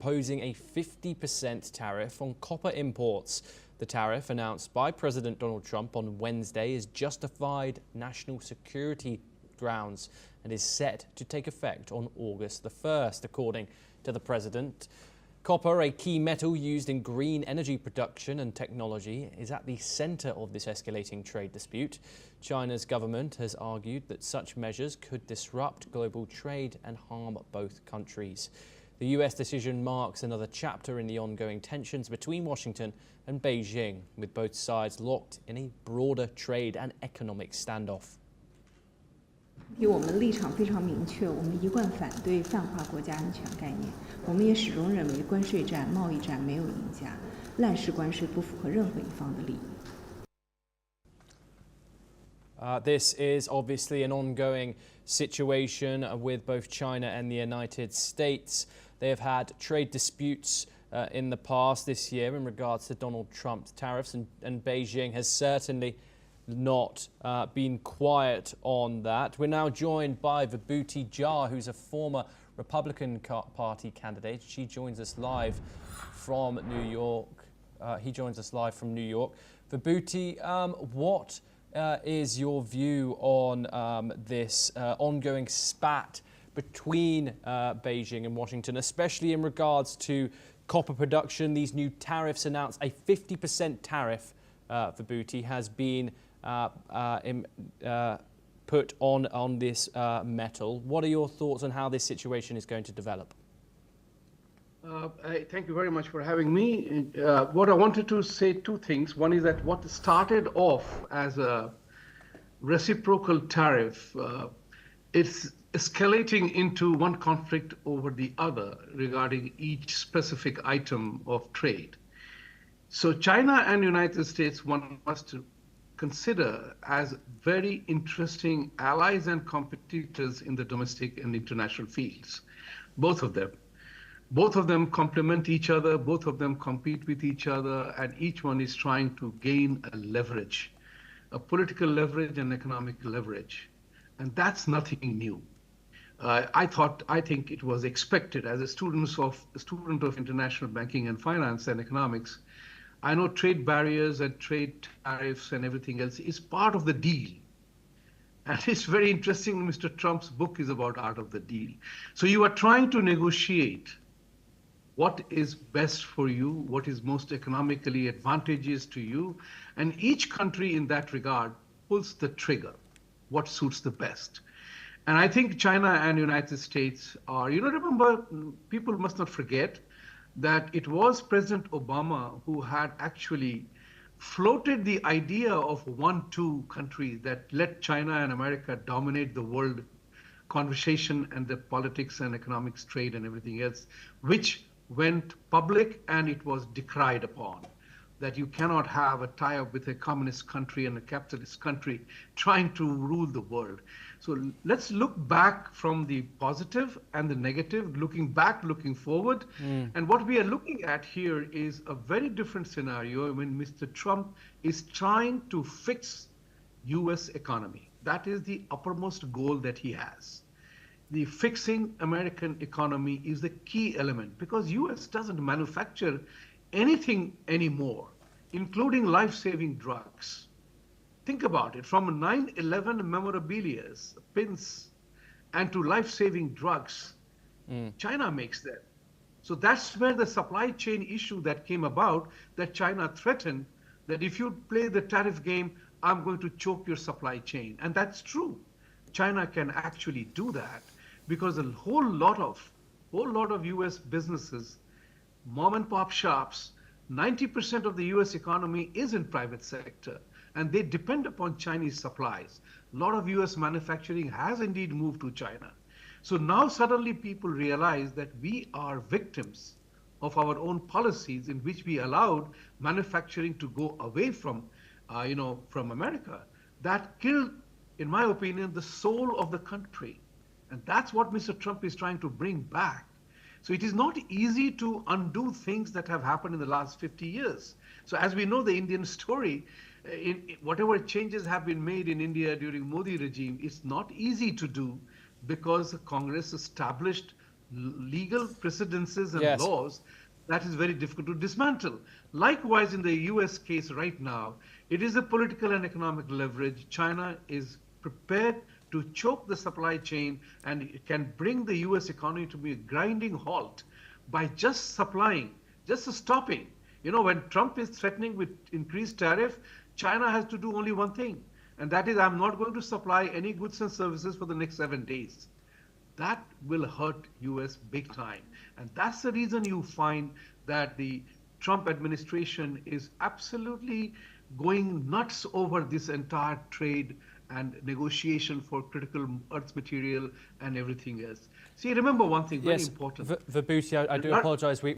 imposing a 50% tariff on copper imports. The tariff, announced by President Donald Trump on Wednesday, is justified national security grounds and is set to take effect on August the 1st, according to the president. Copper, a key metal used in green energy production and technology, is at the center of this escalating trade dispute. China's government has argued that such measures could disrupt global trade and harm both countries. The US decision marks another chapter in the ongoing tensions between Washington and Beijing, with both sides locked in a broader trade and economic standoff. 因为我们立场非常明确，我们一贯反对泛化国家安全概念。我们也始终认为，关税战、贸易战没有赢家，滥施关税不符合任何一方的利益。This is obviously an ongoing situation with both China and the United States. They have had trade disputes in the past this year in regards to Donald Trump's tariffs, and Beijing has certainly not been quiet on that. We're now joined by Vibhuti Jha, who's a former Republican Party candidate. She joins us live from New York. He joins us live from New York. Vibhuti, what is your view on this ongoing spat between Beijing and Washington, especially in regards to copper production? These new tariffs announced, a 50% tariff, Vibhuti, has been put on this metal. What are your thoughts on how this situation is going to develop? Thank you very much for having me. What I wanted to say, two things. One is that what started off as a reciprocal tariff, it's escalating into one conflict over the other regarding each specific item of trade. So China and United States, one must consider as very interesting allies and competitors in the domestic and international fields, both of them. Both of them complement each other, both of them compete with each other, and each one is trying to gain a leverage, a political leverage and economic leverage. And that's nothing new. I think it was expected as a student of international banking and finance and economics. I know trade barriers and trade tariffs and everything else is part of the deal. And it's very interesting, Mr. Trump's book is about art of the deal. So you are trying to negotiate what is best for you, what is most economically advantageous to you, and each country in that regard pulls the trigger, what suits the best. And I think China and United States are, remember, people must not forget that it was President Obama who had actually floated the idea of 1-2 countries that let China and America dominate the world conversation and the politics and economics, trade and everything else, which went public and it was decried upon, that you cannot have a tie-up with a communist country and a capitalist country trying to rule the world. So let's look back from the positive and the negative, looking back, looking forward. And what we are looking at here is a very different scenario when Mr. Trump is trying to fix US economy. That is the uppermost goal that he has. The fixing American economy is the key element because US doesn't manufacture anything anymore, including life-saving drugs. Think about it, from 9/11 memorabilia, pins, and to life-saving drugs, China makes them. So that's where the supply chain issue that came about, that China threatened that if you play the tariff game, I'm going to choke your supply chain. And that's true. China can actually do that because a whole lot of US businesses, mom and pop shops, 90% of the US economy is in private sector, and they depend upon Chinese supplies. A lot of US manufacturing has indeed moved to China. So now suddenly people realize that we are victims of our own policies in which we allowed manufacturing to go away from America. That killed, in my opinion, the soul of the country. And that's what Mr. Trump is trying to bring back. So it is not easy to undo things that have happened in the last 50 years. So as we know the Indian story, whatever changes have been made in India during Modi regime, it's not easy to do because Congress established legal precedences and Yes. laws that is very difficult to dismantle. Likewise, in the US case right now, it is a political and economic leverage. China is prepared to choke the supply chain and it can bring the US economy to be a grinding halt by just supplying, just stopping. You know, when Trump is threatening with increased tariff, China has to do only one thing, and that is, I'm not going to supply any goods and services for the next 7 days. That will hurt US big time. And that's the reason you find that the Trump administration is absolutely going nuts over this entire trade and negotiation for critical earth material and everything else. See, remember one thing very Yes, important. Vibhuti, I do apologize.